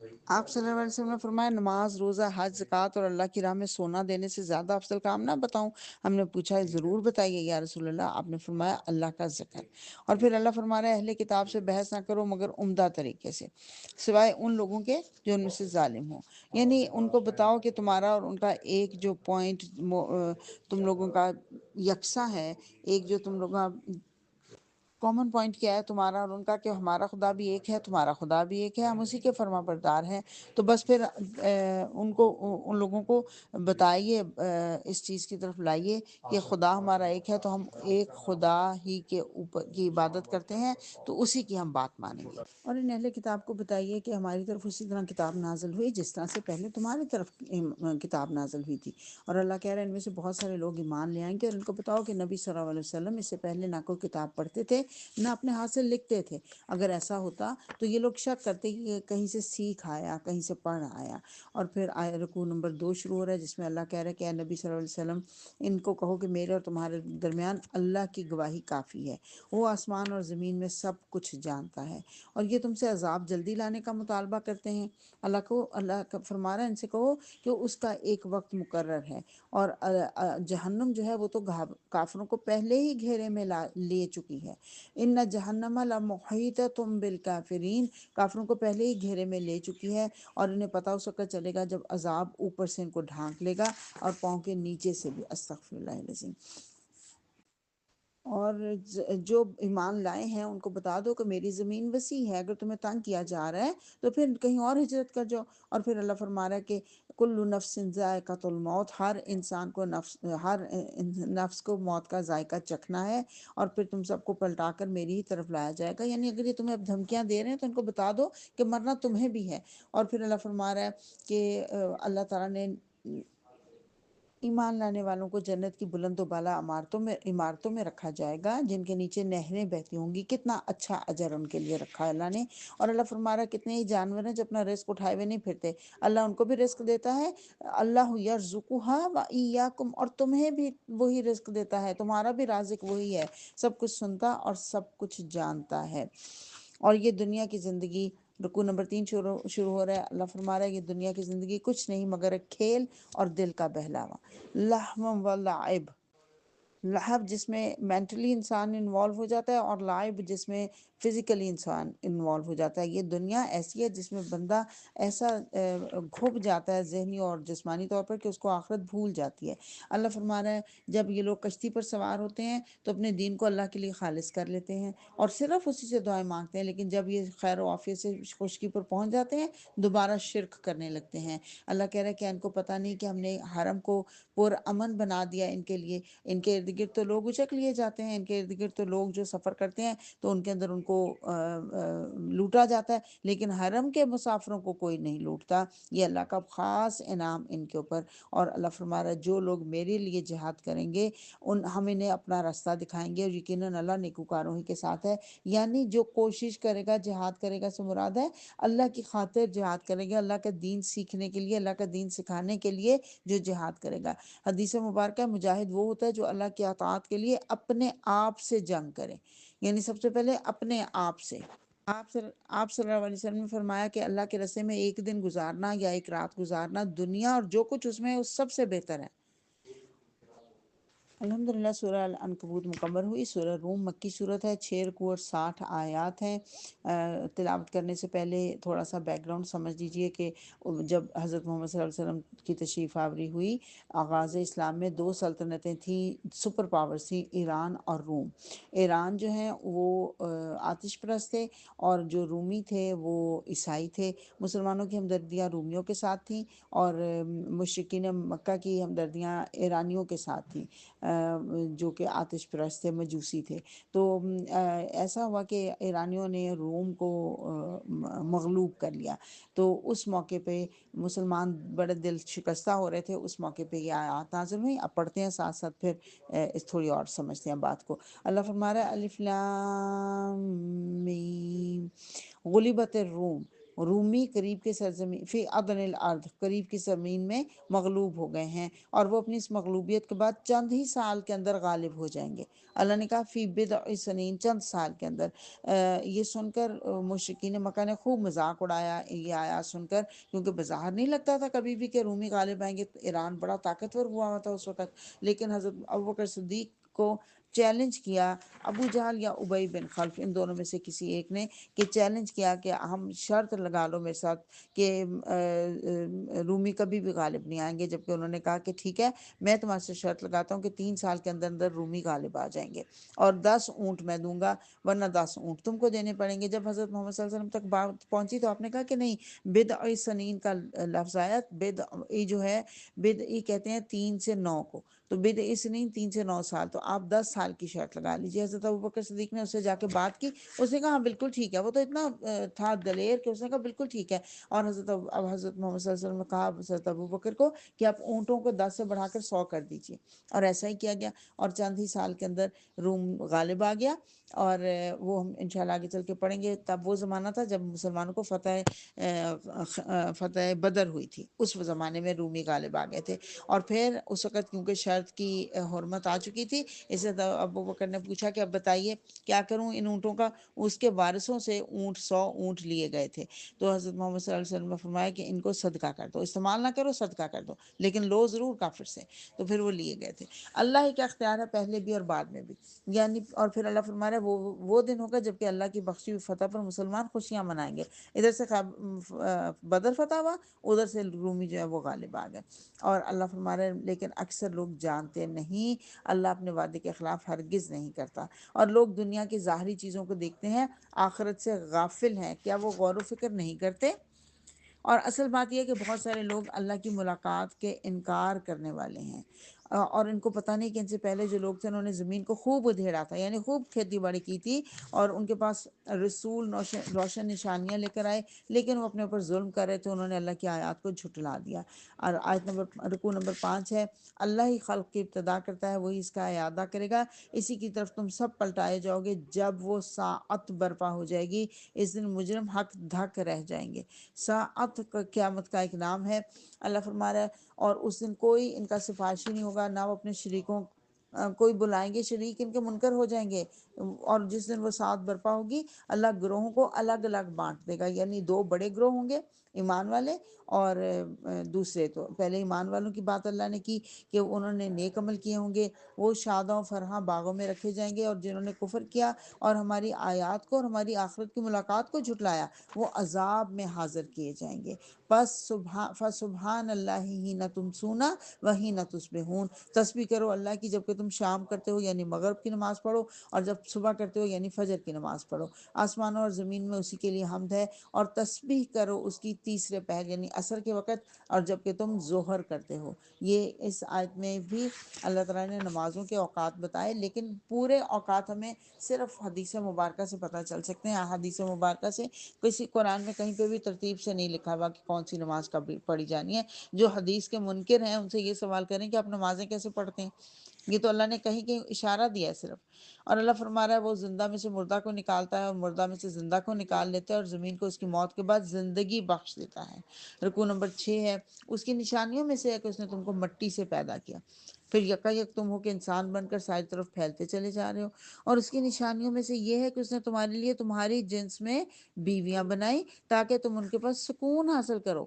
آپ صلی اللہ علیہ وسلم نے فرمایا نماز، روزہ، حج، زکوٰۃ اور اللہ کی راہ میں سونا دینے سے زیادہ افضل کام نہ بتاؤں؟ ہم نے پوچھا ضرور بتائیے یا رسول اللہ۔ آپ نے فرمایا اللہ کا ذکر۔ اور پھر اللہ فرما رہا ہے اہل کتاب سے بحث نہ کرو مگر عمدہ طریقے سے، سوائے ان لوگوں کے جو ان میں سے ظالم ہوں۔ یعنی ان کو بتاؤ کہ تمہارا اور ان کا ایک جو پوائنٹ تم لوگوں کا یکساں ہے، ایک جو تم لوگوں کا کامن پوائنٹ کیا ہے تمہارا اور ان کا، کہ ہمارا خدا بھی ایک ہے، تمہارا خدا بھی ایک ہے، ہم اسی کے فرما بردار ہیں۔ تو بس پھر ان لوگوں کو بتائیے، اس چیز کی طرف لائیے کہ خدا ہمارا ایک ہے، تو ہم ایک خدا ہی کے اوپر کی عبادت کرتے ہیں، تو اسی کی ہم بات مانیں گے۔ اور ان اہل کتاب کو بتائیے کہ ہماری طرف اسی طرح کتاب نازل ہوئی جس طرح سے پہلے تمہاری طرف کتاب نازل ہوئی تھی۔ اور اللہ کہہ رہا ہے ان میں سے بہت سارے لوگ ایمان لے آئیں گے، اور ان کو بتاؤ کہ نبی صلی اللہ علیہ وسلم اس سے پہلے نہ کوئی کتاب پڑھتے تھے نہ اپنے ہاتھ سے لکھتے تھے۔ اگر ایسا ہوتا تو یہ لوگ شک کرتے کہ یہ کہیں سے سیکھ آیا، کہیں سے پڑھ آیا۔ اور پھر رکوع نمبر 2 شروع ہو رہا ہے جس میں اللہ کہہ رہا ہے کہ اے نبی صلی اللہ علیہ وسلم ان کو کہو کہ میرے اور تمہارے درمیان اللہ کی گواہی کافی ہے، وہ آسمان اور زمین میں سب کچھ جانتا ہے۔ اور یہ تم سے عذاب جلدی لانے کا مطالبہ کرتے ہیں۔ اللہ کا فرما رہا ہے ان سے کہو کہ اس کا ایک وقت مقرر ہے، اور جہنم جو ہے وہ تو کافروں کو پہلے ہی گھیرے میں لے چکی ہے۔ ان جہنم لمحیطۃ بالکافرین، کافروں کو پہلے ہی گھیرے میں لے چکی ہے، اور انہیں پتہ اس وقت چلے گا جب عذاب اوپر سے ان کو ڈھانک لے گا اور پاؤں کے نیچے سے بھی۔ استغفر اللہ العظیم۔ اور جو ایمان لائے ہیں ان کو بتا دو کہ میری زمین وسیع ہے، اگر تمہیں تنگ کیا جا رہا ہے تو پھر کہیں اور ہجرت کر جاؤ۔ اور پھر اللہ فرما رہا ہے کہ کل نفس ذائقۃ الموت، ہر انسان کو ہر نفس کو موت کا ذائقہ چکھنا ہے، اور پھر تم سب کو پلٹا کر میری ہی طرف لایا جائے گا۔ یعنی اگر یہ تمہیں اب دھمکیاں دے رہے ہیں تو ان کو بتا دو کہ مرنا تمہیں بھی ہے۔ اور پھر اللہ فرما رہا ہے کہ اللہ تعالیٰ نے ایمان لانے والوں کو جنت کی بلند و بالا عمارتوں میں رکھا جائے گا جن کے نیچے نہریں بہتی ہوں گی۔ کتنا اچھا اجر ان کے لیے رکھا ہے اللہ نے۔ اور اللہ فرما رہا ہے کتنے ہی جانور ہیں جو اپنا رزق اٹھائے ہوئے نہیں پھرتے، اللہ ان کو بھی رزق دیتا ہے۔ اللہ یرزقھا و ایاکم، اور تمہیں بھی وہی رزق دیتا ہے، تمہارا بھی رازق وہی ہے، سب کچھ سنتا اور سب کچھ جانتا ہے۔ اور یہ دنیا کی زندگی، رکوع نمبر 3 شروع ہو رہا ہے، اللہ فرما رہا ہے یہ دنیا کی زندگی کچھ نہیں مگر ایک کھیل اور دل کا بہلاوا۔ لہو و لعب، لہب جس میں مینٹلی انسان انوالو ہو جاتا ہے، اور لائب جس میں فزیکلی انسان انوالو ہو جاتا ہے۔ یہ دنیا ایسی ہے جس میں بندہ ایسا گھب جاتا ہے ذہنی اور جسمانی طور پر کہ اس کو آخرت بھول جاتی ہے۔ اللہ فرما رہا ہے جب یہ لوگ کشتی پر سوار ہوتے ہیں تو اپنے دین کو اللہ کے لیے خالص کر لیتے ہیں اور صرف اسی سے دعائیں مانگتے ہیں، لیکن جب یہ خیر و عافیت سے خشکی پر پہنچ جاتے ہیں دوبارہ شرک کرنے لگتے ہیں۔ اللہ کہہ رہا ہے کہ ان کو پتہ نہیں کہ ہم نے حرم کو پر امن بنا دیا ان کے لیے، ان کے ارد گرد تو لوگ اچک لیے جاتے ہیں، ان کے ارد گرد تو لوگ جو سفر کرتے ہیں تو ان کے اندر ان کو لوٹا جاتا ہے، لیکن حرم کے مسافروں کو کوئی نہیں لوٹتا۔ یہ اللہ کا خاص انعام ان کے اوپر۔ اور اللہ فرما رہا ہے جو لوگ میرے لیے جہاد کریں گے ہم انہیں اپنا راستہ دکھائیں گے، اور یقیناً اللہ نیکوکاروں ہی کے ساتھ ہے۔ یعنی جو کوشش کرے گا، جہاد کرے گا سے مراد ہے اللہ کی خاطر جہاد کرے گا، اللہ کا دین سیکھنے کے لیے، اللہ کا دین سکھانے کے لیے جو جہاد کرے گا۔ حدیث مبارکہ مجاہد وہ ہوتا ہے جو اللہ کی اطاعت کے لیے اپنے آپ سے جنگ کرے، یعنی سب سے پہلے اپنے آپ سے۔ آپ صلی اللہ علیہ وسلم نے فرمایا کہ اللہ کے راستے میں ایک دن گزارنا یا ایک رات گزارنا دنیا اور جو کچھ اس میں ہے اس سب سے بہتر ہے۔ الحمدللہ سورہ العنکبوت مکمل ہوئی۔ سورہ روم مکی صورت ہے، 6 رکوع اور 60 آیات ہیں۔ تلاوت کرنے سے پہلے تھوڑا سا بیک گراؤنڈ سمجھ لیجئے کہ جب حضرت محمد صلی اللہ علیہ وسلم کی تشریف آوری ہوئی، آغاز اسلام میں 2 سلطنتیں تھیں، سپر پاورز تھیں، ایران اور روم۔ ایران جو ہیں وہ آتش پرست تھے، اور جو رومی تھے وہ عیسائی تھے۔ مسلمانوں کی ہمدردیاں رومیوں کے ساتھ تھیں، اور مشرکین مکہ کی ہمدردیاں ایرانیوں کے ساتھ تھیں جو کہ آتش پرست تھے، مجوسی تھے۔ تو ایسا ہوا کہ ایرانیوں نے روم کو مغلوب کر لیا، تو اس موقع پہ مسلمان بڑے دل شکستہ ہو رہے تھے۔ اس موقع پہ یہ آیات نازل ہوئی۔ اب پڑھتے ہیں ساتھ ساتھ، پھر اس تھوڑی اور سمجھتے ہیں بات کو۔ اللہ فرما رہا ہے الف لام میم غلبت الروم، رومی قریب کے سرزمین فی ادن الارض قریب کی زمین میں مغلوب ہو گئے ہیں، اور وہ اپنی اس مغلوبیت کے بعد چند ہی سال کے اندر غالب ہو جائیں گے۔ اللہ نے کہا فی بضع سنین، چند سال کے اندر۔ یہ سن کر مشرکین مکہ نے خوب مذاق اڑایا یہ آیات سن کر، کیونکہ بظاہر نہیں لگتا تھا کبھی بھی کہ رومی غالب آئیں گے۔ ایران بڑا طاقتور ہوا تھا اس وقت، لیکن حضرت ابوبکر صدیق کو چیلنج کیا ابو جہل یا ابی بن خلف، ان دونوں میں سے کسی ایک نے، کہ چیلنج کیا کہ ہم شرط لگا لو میرے ساتھ کہ رومی کبھی بھی غالب نہیں آئیں گے، جبکہ انہوں نے کہا کہ ٹھیک ہے میں تمہارے سے شرط لگاتا ہوں کہ 3 سال کے اندر اندر رومی غالب آ جائیں گے، اور 10 اونٹ میں دوں گا، ورنہ 10 اونٹ تم کو دینے پڑیں گے۔ جب حضرت محمد صلی اللہ علیہ وسلم تک بات پہنچی تو آپ نے کہا کہ نہیں، بدع سنین کا لفظ آیا، بدع جو ہے، بدع کہتے ہیں 3 سے 9 کو، تو بدع سنین 3 سے 9 سال، تو آپ 10 سال کی شرط لگا لیجیے۔ حضرت ابوبکر صدیق نے اس سے جا کے بات کی، اس نے کہا ہاں بالکل ٹھیک ہے، وہ تو اتنا تھا دلیر کہ اس نے کہا بالکل ٹھیک ہے، اور حضرت محمد صلی اللہ علیہ وسلم نے کہا حضرت ابوبکر کو کہ آپ اونٹوں کو 10 سے بڑھا کر 100 کر دیجیے، اور ایسا ہی کیا گیا، اور چند ہی سال کے اندر روم غالب آ گیا۔ اور وہ ہم انشاءاللہ آگے چل کے پڑھیں گے۔ تب وہ زمانہ تھا جب مسلمانوں کو فتح بدر ہوئی تھی، اس زمانے میں رومی غالب آ گئے تھے، اور پھر اس وقت کیونکہ شرط کی حرمت آ چکی تھی، اس سے ابو بکر نے پوچھا کہ اب بتائیے کیا کروں ان اونٹوں کا؟ اس کے وارثوں سے 100 اونٹ لیے گئے تھے، تو حضرت محمد صلی اللہ علیہ وسلم نے فرمایا کہ ان کو صدقہ کر دو، استعمال نہ کرو، صدقہ کر دو، لیکن لو ضرور کافر سے۔ تو پھر وہ لیے گئے تھے۔ اللہ ہی کا اختیار ہے پہلے بھی اور بعد میں بھی، یعنی اور پھر اللہ فرما رہا ہے وہ دن ہوگا جب کہ اللہ کی بخشی ہوئی فتح پر مسلمان خوشیاں منائیں گے۔ ادھر سے بدر فتح ہوا، ادھر سے رومی جو ہے وہ غالب آ گئے، اور اللہ فرما رہے ہیں لیکن اکثر لوگ جانتے نہیں، اللہ اپنے وعدے کے خلاف ہرگز نہیں کرتا، اور لوگ دنیا کی ظاہری چیزوں کو دیکھتے ہیں، آخرت سے غافل ہیں، کیا وہ غور و فکر نہیں کرتے؟ اور اصل بات یہ ہے کہ بہت سارے لوگ اللہ کی ملاقات کے انکار کرنے والے ہیں، اور ان کو پتہ نہیں کہ ان سے پہلے جو لوگ تھے انہوں نے زمین کو خوب ادھیڑا تھا، یعنی خوب کھیتی باڑی کی تھی، اور ان کے پاس رسول روشن نشانیاں لے کر آئے، لیکن وہ اپنے اوپر ظلم کر رہے تھے، انہوں نے اللہ کی آیات کو جھٹلا دیا۔ اور رکوع نمبر 5 ہے، اللہ ہی خلق کی ابتدا کرتا ہے، وہی اس کا اعادہ کرے گا، اسی کی طرف تم سب پلٹائے جاؤ گے جب وہ ساعت برپا ہو جائے گی، اس دن مجرم حق دھک رہ جائیں گے۔ ساعت قیامت کا ایک نام ہے، اللہ فرما رہا ہے، اور اس دن کوئی ان کا سفارشی نہیں ہوگا، نہ وہ اپنے شریکوں کوئی بلائیں گے، شریک ان کے منکر ہو جائیں گے، اور جس دن وہ ساعت برپا ہوگی اللہ گروہوں کو الگ الگ بانٹ دے گا، یعنی 2 بڑے گروہ ہوں گے، ایمان والے، اور دوسرے، تو پہلے ایمان والوں کی بات اللہ نے کی کہ انہوں نے نیک عمل کیے ہوں گے، وہ شادوں فرحاں باغوں میں رکھے جائیں گے، اور جنہوں نے کفر کیا اور ہماری آیات کو اور ہماری آخرت کی ملاقات کو جھٹلایا وہ عذاب میں حاضر کیے جائیں گے۔ بس فسبحان اللہ حین تمسون وحین تصبحون، تسبیح کرو اللہ کی جب کہ تم شام کرتے ہو یعنی مغرب کی نماز پڑھو، اور جب صبح کرتے ہو یعنی فجر کی نماز پڑھو، آسمانوں اور زمین میں اسی کے لیے حمد ہے، اور تسبیح کرو اس کی تیسرے پہر یعنی عصر کے وقت، اور جب کہ تم ظہر کرتے ہو۔ یہ اس آیت میں بھی اللہ تعالیٰ نے نمازوں کے اوقات بتائے، لیکن پورے اوقات ہمیں صرف حدیث مبارکہ سے پتہ چل سکتے ہیں، حدیث مبارکہ سے کسی قرآن میں کہیں پہ بھی ترتیب سے نہیں لکھا ہوا کہ کون سی نماز کب پڑھی جانی ہے۔ جو حدیث کے منکر ہیں ان سے یہ سوال کریں کہ آپ نمازیں کیسے پڑھتے ہیں، یہ تو اللہ نے کہیں کہیں اشارہ دیا ہے صرف۔ اور اللہ فرما رہا ہے وہ زندہ میں سے مردہ کو نکالتا ہے اور مردہ میں سے زندہ کو نکال لیتا ہے، اور زمین کو اس کی موت کے بعد زندگی بخش دیتا ہے۔ رکوع نمبر 6 ہے، اس کی نشانیوں میں سے ہے کہ اس نے تم کو مٹی سے پیدا کیا، پھر یکایک تم ہو کہ انسان بن کر ساری طرف پھیلتے چلے جا رہے ہو، اور اس کی نشانیوں میں سے یہ ہے کہ اس نے تمہارے لیے تمہاری جنس میں بیویاں بنائی تاکہ تم ان کے پاس سکون حاصل کرو۔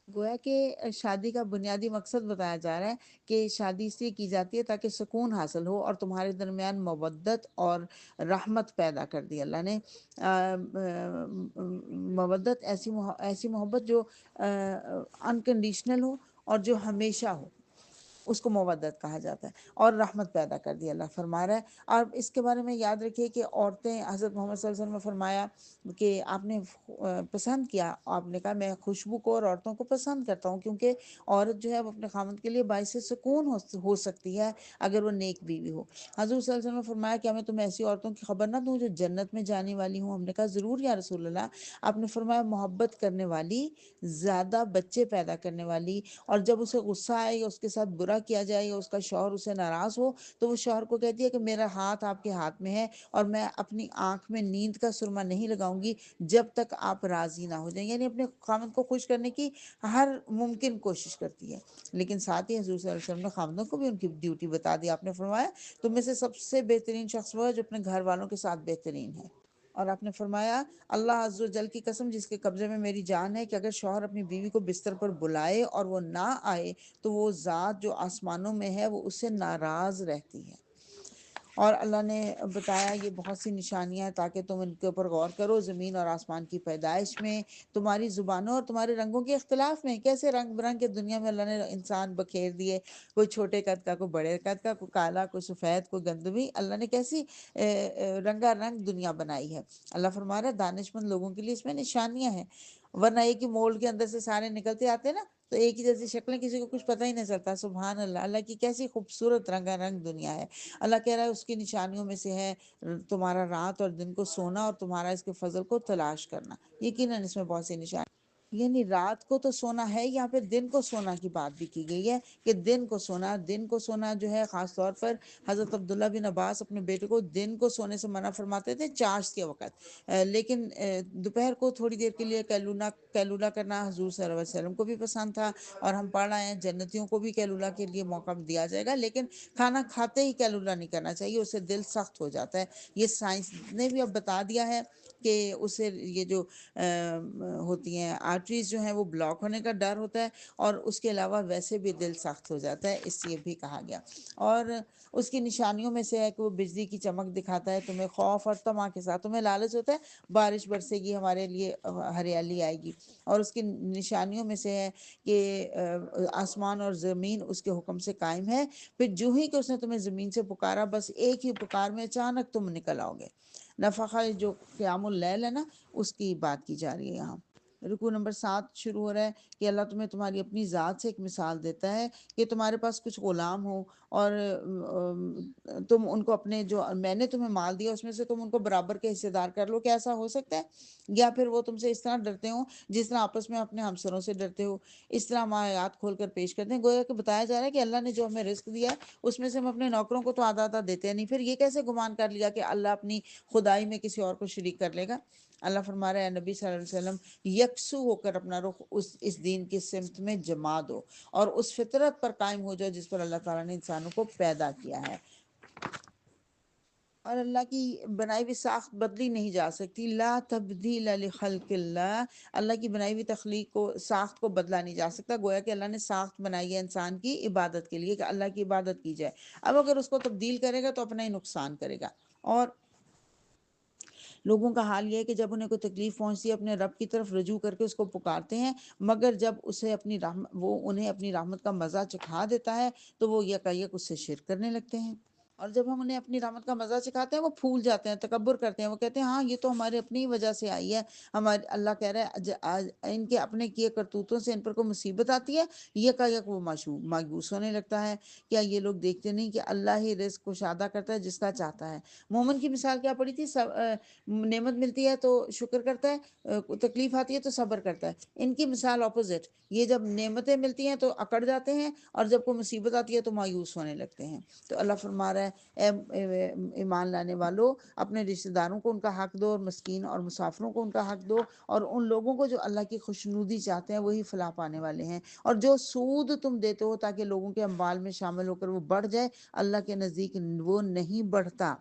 گویا کہ شادی کا بنیادی مقصد بتایا جا رہا ہے کہ شادی اس لیے کی جاتی ہے تاکہ سکون حاصل ہو، اور تمہارے درمیان مودت اور رحمت پیدا کر دی اللہ نے۔ مودت ایسی محبت جو انکنڈیشنل ہو اور جو ہمیشہ ہو، اس کو مودت کہا جاتا ہے، اور رحمت پیدا کر دی اللہ فرما رہا ہے۔ اور اس کے بارے میں یاد رکھیے کہ عورتیں، حضرت محمد صلی اللہ علیہ وسلم نے فرمایا کہ آپ نے پسند کیا، آپ نے کہا میں خوشبو کو اور عورتوں کو پسند کرتا ہوں، کیونکہ عورت جو ہے وہ اپنے خامد کے لیے باعث سکون ہو سکتی ہے اگر وہ نیک بیوی ہو۔ حضور صلی اللہ علیہ وسلم نے فرمایا کیا میں تمہیں ایسی عورتوں کی خبر نہ دوں جو جنت میں جانے والی ہوں؟ ہم نے کہا ضرور یا رسول اللہ۔ آپ نے فرمایا محبت کرنے والی، زیادہ بچے پیدا کرنے والی، اور جب اسے غصہ آئے یا اس کے ساتھ برا برا کیا جائے یا اس کا شوہر اسے ناراض ہو تو وہ شوہر کو کہتی ہے کہ میرا ہاتھ آپ کے ہاتھ میں ہے اور میں اپنی آنکھ میں نیند کا سرما نہیں لگاؤں گی جب تک آپ راضی نہ ہو جائیں، یعنی اپنے خاوند کو خوش کرنے کی ہر ممکن کوشش کرتی ہے۔ لیکن ساتھ ہی حضور صلی اللہ علیہ وسلم نے خاوندوں کو بھی ان کی ڈیوٹی بتا دی، آپ نے فرمایا تم میں سے سب سے بہترین شخص وہ ہے جو اپنے گھر والوں کے ساتھ بہترین ہے، اور آپ نے فرمایا اللہ عز و جل کی قسم جس کے قبضے میں میری جان ہے کہ اگر شوہر اپنی بیوی کو بستر پر بلائے اور وہ نہ آئے تو وہ ذات جو آسمانوں میں ہے وہ اس سے ناراض رہتی ہے۔ اور اللہ نے بتایا یہ بہت سی نشانیاں ہیں تاکہ تم ان کے اوپر غور کرو، زمین اور آسمان کی پیدائش میں، تمہاری زبانوں اور تمہارے رنگوں کے اختلاف میں، کیسے رنگ برنگ کے دنیا میں اللہ نے انسان بکھیر دیے، کوئی چھوٹے قد کا، کوئی بڑے قد کا، کوئی کالا، کوئی سفید، کوئی گندمی، اللہ نے کیسی رنگا رنگ دنیا بنائی ہے۔ اللہ فرما رہا ہے دانش مند لوگوں کے لیے اس میں نشانیاں ہیں، ورنہ ایک ہی مولڈ کے اندر سے سارے نکلتے آتے نا تو ایک ہی جیسی شکلیں، کسی کو کچھ پتہ ہی نہیں چلتا۔ سبحان اللہ، اللہ کی کیسی خوبصورت رنگا رنگ دنیا ہے۔ اللہ کہہ رہا ہے اس کی نشانیوں میں سے ہے تمہارا رات اور دن کو سونا اور تمہارا اس کے فضل کو تلاش کرنا، یقیناً اس میں بہت سی نشانی، یعنی رات کو تو سونا ہے، یہاں پہ دن کو سونا کی بات بھی کی گئی ہے کہ دن کو سونا، دن کو سونا جو ہے خاص طور پر حضرت عبداللہ بن عباس اپنے بیٹے کو دن کو سونے سے منع فرماتے تھے چاشت کے وقت، لیکن دوپہر کو تھوڑی دیر کے لیے کیلولہ کرنا حضور صلی اللہ علیہ وسلم کو بھی پسند تھا، اور ہم پڑھ رہے ہیں جنتیوں کو بھی کیلولہ کے لیے موقع دیا جائے گا، لیکن کھانا کھاتے ہی کیلولہ نہیں کرنا چاہیے، اسے دل سخت ہو جاتا ہے۔ یہ سائنس نے بھی اب بتا دیا ہے کہ اسے یہ جو ہوتی ہیں آرٹریز جو ہیں وہ بلاک ہونے کا ڈر ہوتا ہے، اور اس کے علاوہ ویسے بھی دل سخت ہو جاتا ہے، اس لیے بھی کہا گیا۔ اور اس کی نشانیوں میں سے ہے کہ وہ بجلی کی چمک دکھاتا ہے، تمہیں خوف اور طمع کے ساتھ، تمہیں لالچ ہوتا ہے بارش برسے گی، ہمارے لیے ہریالی آئے گی، اور اس کی نشانیوں میں سے ہے کہ آسمان اور زمین اس کے حکم سے قائم ہے، پھر جو ہی کہ اس نے تمہیں زمین سے پکارا بس ایک ہی پکار میں اچانک تم نکل آؤ گے۔ نفخہ جو قیام اللیل ہے نا اس کی بات کی جا رہی ہے یہاں۔ رکوع نمبر 7 شروع ہو رہا ہے کہ اللہ تمہیں تمہاری اپنی ذات سے ایک مثال دیتا ہے کہ تمہارے پاس کچھ غلام ہو اور تم ان کو اپنے جو میں نے تمہیں مال دیا اس میں سے تم ان کو برابر کے حصے دار کر لو، کہ ایسا ہو سکتا ہے؟ یا پھر وہ تم سے اس طرح ڈرتے ہوں جس طرح آپس میں اپنے ہمسروں سے ڈرتے ہو؟ اس طرح ہم آیات کھول کر پیش کرتے ہیں، گویا کہ بتایا جا رہا ہے کہ اللہ نے جو ہمیں رزق دیا ہے اس میں سے ہم اپنے نوکروں کو تو آدھا آدھا دیتے ہیں نہیں، پھر یہ کیسے گمان کر لیا کہ اللہ اپنی خدائی میں کسی اور کو شریک کر لے گا؟ اللہ فرما رہا ہے نبی صلی اللہ علیہ وسلم یکسو ہو کر اپنا رخ اس دین کی سمت میں جما دو اور اس فطرت پر قائم ہو جاؤ جس پر اللہ تعالیٰ نے انسانوں کو پیدا کیا ہے، اور اللہ کی بنائی ہوئی ساخت بدلی نہیں جا سکتی، لا تبدیل لخلق اللہ، اللہ کی بنائی ہوئی تخلیق کو، ساخت کو بدلا نہیں جا سکتا، گویا کہ اللہ نے ساخت بنائی ہے انسان کی عبادت کے لیے کہ اللہ کی عبادت کی جائے، اب اگر اس کو تبدیل کرے گا تو اپنا ہی نقصان کرے گا۔ اور لوگوں کا حال یہ ہے کہ جب انہیں کوئی تکلیف پہنچتی ہے اپنے رب کی طرف رجوع کر کے اس کو پکارتے ہیں، مگر جب اسے وہ انہیں اپنی رحمت کا مزہ چکھا دیتا ہے تو وہ یکایک اس سے شرک کرنے لگتے ہیں، اور جب ہم انہیں اپنی رحمت کا مزہ چکھاتے ہیں وہ پھول جاتے ہیں، تکبر کرتے ہیں، وہ کہتے ہیں ہاں یہ تو ہمارے اپنی وجہ سے آئی ہے، ہمارے اللہ کہہ رہا ہے ان کے اپنے کیے کرتوتوں سے ان پر کوئی مصیبت آتی ہے، یکایک وہ مایوس ہونے لگتا ہے۔ کیا یہ لوگ دیکھتے نہیں کہ اللہ ہی رزق کشادہ کرتا ہے جس کا چاہتا ہے؟ مومن کی مثال کیا پڑی تھی؟ نعمت ملتی ہے تو شکر کرتا ہے، تکلیف آتی ہے تو صبر کرتا ہے، ان کی مثال اپوزٹ، یہ جب نعمتیں ملتی ہیں تو اکڑ جاتے ہیں اور جب کوئی مصیبت آتی ہے تو مایوس ہونے لگتے ہیں۔ تو اللہ فرما رہا ہے اے ایمان لانے والو اپنے رشتہ داروں کو ان کا حق دو، اور مسکین اور مسافروں کو ان کا حق دو، اور ان لوگوں کو جو اللہ کی خوشنودی چاہتے ہیں وہی فلاح پانے والے ہیں، اور جو سود تم دیتے ہو تاکہ لوگوں کے اموال میں شامل ہو کر وہ بڑھ جائے، اللہ کے نزدیک وہ نہیں بڑھتا۔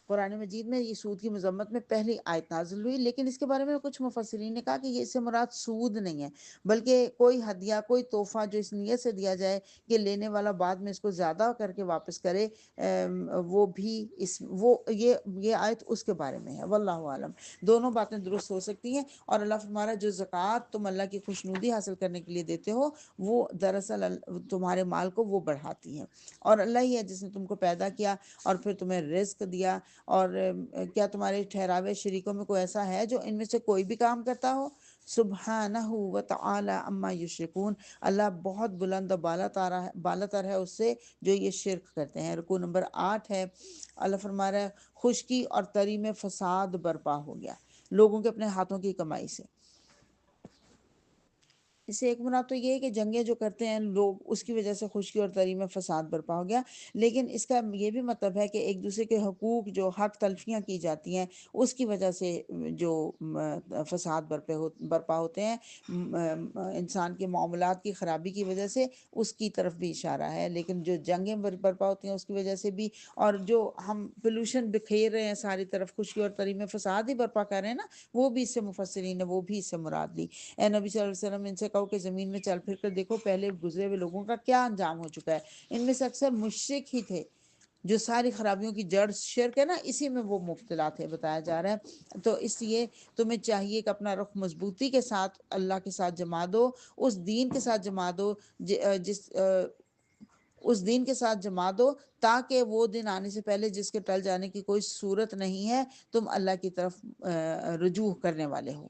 قرآن مجید میں یہ سود کی مذمت میں پہلی آیت نازل ہوئی، لیکن اس کے بارے میں کچھ مفسرین نے کہا کہ یہ اس سے مراد سود نہیں ہے بلکہ کوئی ہدیہ، کوئی تحفہ جو اس نیت سے دیا جائے کہ لینے والا بعد میں اس کو زیادہ کر کے واپس کرے، وہ بھی یہ آیت اس کے بارے میں ہے، واللہ عالم۔ دونوں باتیں درست ہو سکتی ہیں، اور اللہ فرما رہا ہے جو زکوٰۃ تم اللہ کی خوشنودی حاصل کرنے کے لیے دیتے ہو وہ دراصل تمہارے مال کو وہ بڑھاتی ہے، اور اللہ ہی ہے جس نے تم کو پیدا کیا اور پھر تمہیں رزق دیا، اور کیا تمہارے ٹھہراوے شریکوں میں کوئی ایسا ہے جو ان میں سے کوئی بھی کام کرتا ہو؟ سبحانہ و تعالی عما یشرکون، اللہ بہت بلند و بالا تر ہے اس سے جو یہ شرک کرتے ہیں۔ رکوع نمبر 8 ہے، اللہ فرما رہا ہے خشکی اور تری میں فساد برپا ہو گیا لوگوں کے اپنے ہاتھوں کی کمائی سے۔ اس سے ایک مراد تو یہ ہے کہ جنگیں جو کرتے ہیں لوگ، اس کی وجہ سے خشکی اور تری میں فساد برپا ہو گیا، لیکن اس کا یہ بھی مطلب ہے کہ ایک دوسرے کے حقوق جو حق تلفیاں کی جاتی ہیں اس کی وجہ سے جو فساد برپا ہوتے ہیں، انسان کے معاملات کی خرابی کی وجہ سے، اس کی طرف بھی اشارہ ہے۔ لیکن جو جنگیں برپا ہوتی ہیں اس کی وجہ سے بھی، اور جو ہم پولوشن بکھیر رہے ہیں ساری طرف، خشکی اور تری میں فساد ہی برپا کر رہے ہیں نا، وہ بھی اس سے مفسرین نے وہ بھی اس سے مراد لی۔ اے نبی صلی اللہ علیہ وسلم، ان سے کہو کہ زمین میں چل پھر کر دیکھو پہلے گزرے ہوئے لوگوں کا کیا انجام ہو چکا ہے، ان میں سے اکثر مشرک ہی تھے، جو ساری خرابیوں کی جڑ شرک ہے نا، اسی میں وہ مبتلا تھے، بتایا جا رہا ہے۔ تو اس لیے تمہیں چاہیے کہ اپنا رخ مضبوطی کے ساتھ اللہ کے ساتھ جما دو، اس دین کے ساتھ جما دو اس دین کے ساتھ جما دو، تاکہ وہ دن آنے سے پہلے جس کے ٹل جانے کی کوئی صورت نہیں ہے، تم اللہ کی طرف رجوع کرنے والے ہو۔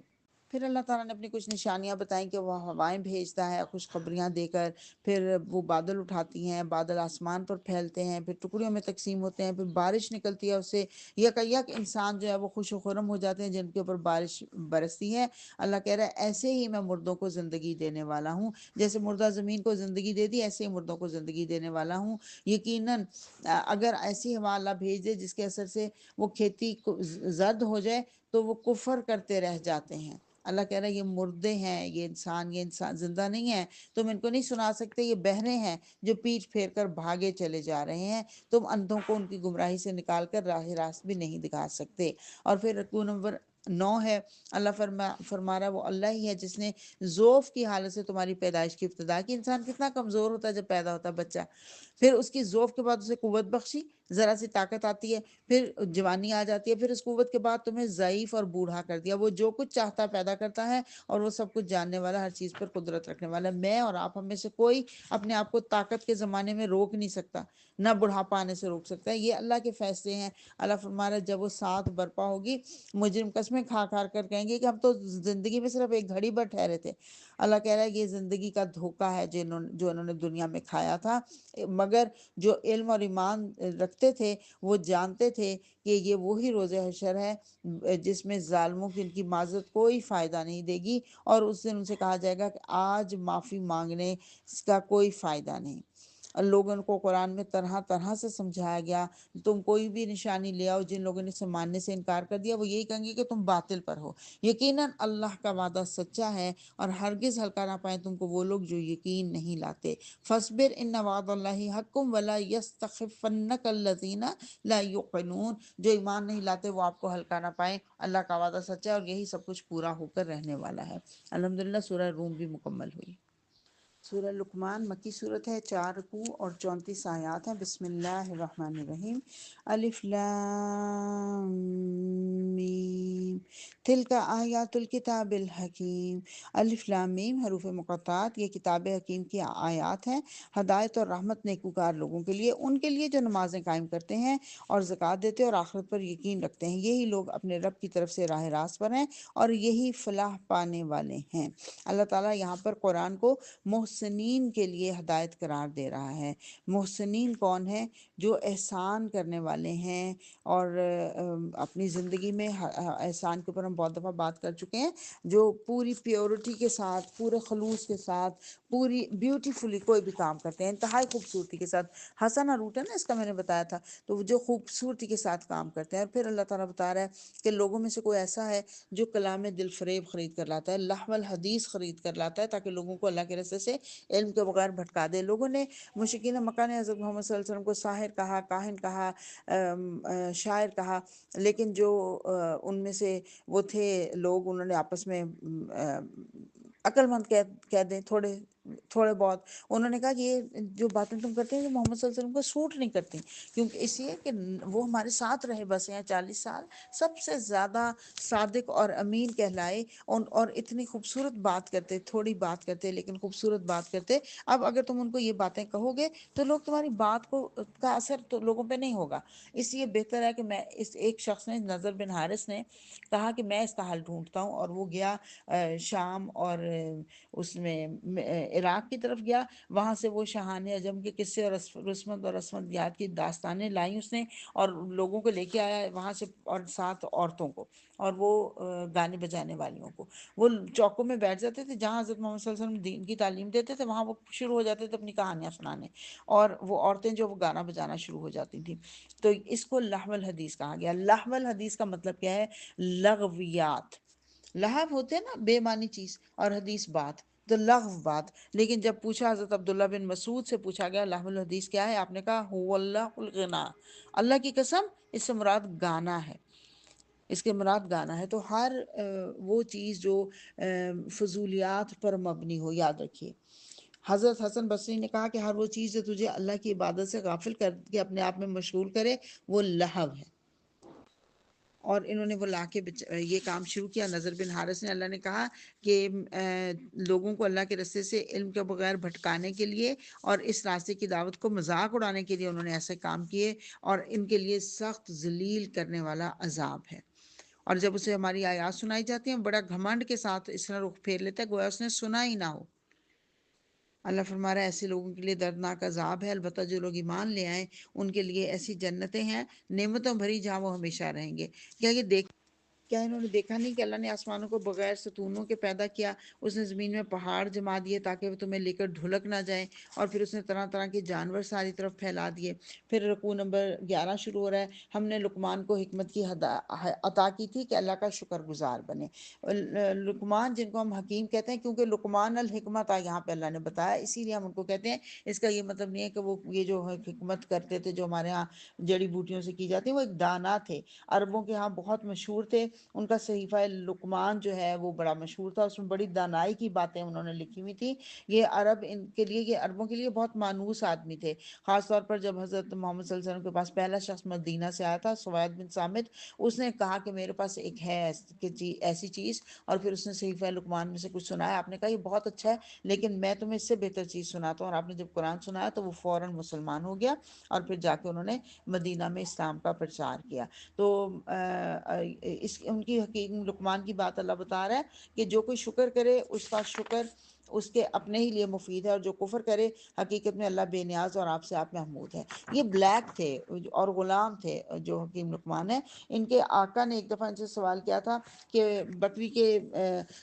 پھر اللہ تعالیٰ نے اپنی کچھ نشانیاں بتائیں کہ وہ ہوائیں بھیجتا ہے خوشخبریاں دے کر، پھر وہ بادل اٹھاتی ہیں، بادل آسمان پر پھیلتے ہیں، پھر ٹکڑیوں میں تقسیم ہوتے ہیں، پھر بارش نکلتی ہے اس سے، یک انسان جو ہے وہ خوش و خرم ہو جاتے ہیں جن کے اوپر بارش برستی ہے۔ اللہ کہہ رہا ہے ایسے ہی میں مردوں کو زندگی دینے والا ہوں، جیسے مردہ زمین کو زندگی دے دی، ایسے ہی مردوں کو زندگی دینے والا ہوں۔ یقیناً اگر ایسی ہوا اللہ بھیج دے جس کے اثر سے وہ کھیتی زرد ہو جائے تو وہ کفر کرتے رہ جاتے ہیں۔ اللہ کہہ رہا ہے یہ مردے ہیں، یہ انسان زندہ نہیں ہے، تم ان کو نہیں سنا سکتے، یہ بہرے ہیں جو پیٹھ پھیر کر بھاگے چلے جا رہے ہیں، تم اندھوں کو ان کی گمراہی سے نکال کر راہ راست بھی نہیں دکھا سکتے۔ اور پھر رکوع نمبر 9 ہے، اللہ فرما رہا ہے وہ اللہ ہی ہے جس نے ضعف کی حالت سے تمہاری پیدائش کی ابتدا کی۔ انسان کتنا کمزور ہوتا ہے جب پیدا ہوتا ہے بچہ، پھر اس کی ضعف کے بعد اسے قوت بخشی، ذرا سی طاقت آتی ہے، پھر جوانی آ جاتی ہے، پھر اس قوت کے بعد تمہیں ضعیف اور بوڑھا کر دیا۔ وہ جو کچھ چاہتا پیدا کرتا ہے، اور وہ سب کچھ جاننے والا، ہر چیز پر قدرت رکھنے والا ہے۔ میں اور آپ ہم میں سے کوئی اپنے آپ کو طاقت کے زمانے میں روک نہیں سکتا، نہ بڑھاپا آنے سے روک سکتا ہے، یہ اللہ کے فیصلے ہیں۔ اللہ فرما رہا ہے جب وہ ساتھ برپا ہوگی، مجرم قسمیں کھا کھا کر کہیں گے کہ ہم تو زندگی میں صرف ایک گھڑی بھر ٹھہرے تھے۔ اللہ کہہ رہا ہے یہ زندگی کا دھوکہ ہے جو انہوں نے دنیا میں کھایا تھا، مگر جو علم اور ایمان رکھتے تھے وہ جانتے تھے کہ یہ وہی روز حشر ہے جس میں ظالموں کی ان کی معذرت کوئی فائدہ نہیں دے گی، اور اس دن ان سے کہا جائے گا کہ آج معافی مانگنے اس کا کوئی فائدہ نہیں۔ لوگوں کو قرآن میں طرح طرح سے سمجھایا گیا، تم کوئی بھی نشانی لے آؤ، جن لوگوں نے اسے ماننے سے انکار کر دیا وہ یہی کہیں گے کہ تم باطل پر ہو۔ یقیناً اللہ کا وعدہ سچا ہے، اور ہرگز ہلکا نہ پائیں تم کو وہ لوگ جو یقین نہیں لاتے۔ فاصبر ان وعد اللہ حق ولا یستخفنک الذین لا یوقنون، جو ایمان نہیں لاتے وہ آپ کو ہلکا نہ پائیں، اللہ کا وعدہ سچا ہے اور یہی سب کچھ پورا ہو کر رہنے والا ہے۔ الحمدللہ سورہ روم بھی مکمل ہوئی۔ سورہ لقمان مکی صورت ہے، 4 رکوع اور 34 آیات ہیں۔ بسم اللہ الرحمن الرحیم۔ الف لام میم تلک آیات الکتاب الحکیم۔ الف لام میم حروف مقطعات، یہ کتاب حکیم کی آیات ہیں، ہدایت اور رحمت نیکوکار لوگوں کے لیے، ان کے لیے جو نمازیں قائم کرتے ہیں اور زکوٰۃ دیتے اور آخرت پر یقین رکھتے ہیں، یہی لوگ اپنے رب کی طرف سے راہ راست پر ہیں اور یہی فلاح پانے والے ہیں۔ اللہ تعالیٰ یہاں پر قرآن کو محسنین کے لیے ہدایت قرار دے رہا ہے۔ محسنین کون ہیں؟ جو احسان کرنے والے ہیں، اور اپنی زندگی میں احسان کے اوپر ہم بہت دفعہ بات کر چکے ہیں، جو پوری پیورٹی کے ساتھ، پورے خلوص کے ساتھ، پوری بیوٹیفلی کوئی بھی کام کرتے ہیں، انتہائی خوبصورتی کے ساتھ۔ حسن روٹ ہے نا اس کا، میں نے بتایا تھا، تو وہ جو خوبصورتی کے ساتھ کام کرتے ہیں۔ اور پھر اللہ تعالیٰ بتا رہا ہے کہ لوگوں میں سے کوئی ایسا ہے جو کلام دل فریب خرید کر لاتا ہے، لہو الحدیث خرید کر لاتا ہے، تاکہ لوگوں کو اللہ کے راستے سے علم کے بغیر بھٹکا دے۔ لوگوں نے مشرکین مکہ نے حضرت محمد صلی اللہ علیہ وسلم کو ساحر کہا، کاہن کہا، شاعر کہا، لیکن جو ان میں سے وہ تھے لوگ، انہوں نے آپس میں عقل مند کہہ دیں، تھوڑے بہت، انہوں نے کہا کہ یہ جو باتیں تم کرتے ہیں یہ محمد صلی اللہ علیہ وسلم کو سوٹ نہیں کرتی، کیونکہ اس لیے کہ وہ ہمارے ساتھ رہے بسے ہیں 40 سال، سب سے زیادہ صادق اور امین کہلائے، اور اتنی خوبصورت بات کرتے، تھوڑی بات کرتے لیکن خوبصورت بات کرتے۔ اب اگر تم ان کو یہ باتیں کہو گے تو لوگ تمہاری بات کا اثر تو لوگوں پہ نہیں ہوگا، اس لیے بہتر ہے کہ اس ایک شخص نے، نضر بن حارث نے کہا کہ میں اس کا حل ڈھونڈتا ہوں، اور وہ گیا شام، اور اس میں عراق کی طرف گیا، وہاں سے وہ شاہان عجم کے قصے اور رسمت اور رسمت کی داستانیں لائیں اس نے، اور لوگوں کو لے کے آیا وہاں سے، اور ساتھ عورتوں کو اور وہ گانے بجانے والیوں کو۔ وہ چوکوں میں بیٹھ جاتے تھے جہاں حضرت محمد صلی اللہ علیہ وسلم دین کی تعلیم دیتے تھے، وہاں وہ شروع ہو جاتے تھے اپنی کہانیاں سنانے، اور وہ عورتیں جو وہ گانا بجانا شروع ہو جاتی تھیں۔ تو اس کو لہو الحدیث کہا گیا۔ لہو الحدیث کا مطلب کیا ہے؟ لغویات۔ لہو ہوتے ہیں نا بے معنی چیز، اور حدیث بات، تو لغو بات۔ لیکن جب پوچھا حضرت عبداللہ بن مسعود سے پوچھا گیا لہو الحدیث کیا ہے، آپ نے کہا هو اللہ الغنا، اللہ کی قسم اس سے مراد گانا ہے، اس کے مراد گانا ہے۔ تو ہر وہ چیز جو فضولیات پر مبنی ہو، یاد رکھیے۔ حضرت حسن بصری نے کہا کہ ہر وہ چیز جو تجھے اللہ کی عبادت سے غافل کر کے اپنے آپ میں مشغول کرے وہ لہو ہے۔ اور انہوں نے وہ لا کے یہ کام شروع کیا۔ نظر بن حارث نے، اللہ نے کہا کہ لوگوں کو اللہ کے راستے سے علم کے بغیر بھٹکانے کے لیے اور اس راستے کی دعوت کو مذاق اڑانے کے لیے انہوں نے ایسے کام کیے، اور ان کے لیے سخت ذلیل کرنے والا عذاب ہے۔ اور جب اسے ہماری آیات سنائی جاتی ہیں بڑا گھمنڈ کے ساتھ اس طرح رخ پھیر لیتا ہے گویا اس نے سنا ہی نہ ہو۔ اللہ فرما رہا ہے ایسے لوگوں کے لیے دردناک عذاب ہے، البتہ جو لوگ ایمان لے آئیں ان کے لیے ایسی جنتیں ہیں نعمتوں بھری جہاں وہ ہمیشہ رہیں گے۔ کیا انہوں نے دیکھا نہیں کہ اللہ نے آسمانوں کو بغیر ستونوں کے پیدا کیا، اس نے زمین میں پہاڑ جما دیے تاکہ وہ تمہیں لے کر ڈھلک نہ جائیں، اور پھر اس نے طرح طرح کے جانور ساری طرف پھیلا دیے۔ پھر رکوع نمبر 11 شروع ہو رہا ہے، ہم نے لقمان کو حکمت کی عطا کی تھی کہ اللہ کا شکر گزار بنے۔ لقمان جن کو ہم حکیم کہتے ہیں، کیونکہ لقمان الحکمت یہاں پہ اللہ نے بتایا، اسی لیے ہم ان کو کہتے ہیں۔ اس کا یہ مطلب نہیں ہے کہ وہ یہ جو حکمت کرتے تھے جو ہمارے ہاں جڑی بوٹیوں سے کی جاتی ہیں، وہ ایک دانا تھے، عربوں کے ہاں بہت مشہور تھے۔ ان کا صحیفہ لقمان جو ہے وہ بڑا مشہور تھا، اس میں بڑی دانائی کی باتیں انہوں نے لکھی ہوئی تھی۔ یہ عربوں کے لیے بہت مانوس آدمی تھے، خاص طور پر جب حضرت محمد صلی اللہ علیہ وسلم کے پاس پہلا شخص مدینہ سے آیا تھا، سوید بن صامت، اس نے کہا کہ میرے پاس ایک ہے ایسی چیز، اور پھر اس نے صحیفہ لقمان میں سے کچھ سنایا۔ آپ نے کہا یہ بہت اچھا ہے، لیکن میں تمہیں اس سے بہتر چیز سناتا ہوں، اور آپ نے جب قرآن سنایا تو وہ فوراً مسلمان ہو گیا، اور پھر جا کے انہوں نے مدینہ میں اسلام کا پرچار کیا۔ تو ان کی حکیم لقمان کی بات اللہ بتا رہا ہے کہ جو کوئی شکر کرے اس کا شکر اس کے اپنے ہی لیے مفید ہے، اور جو کفر کرے حقیقت میں اللہ بے نیاز اور آپ سے آپ محمود ہے۔ یہ بلیک تھے اور غلام تھے جو حکیم لقمان ہے۔ ان کے آقا نے ایک دفعہ ان سے سوال کیا تھا کہ بکری کے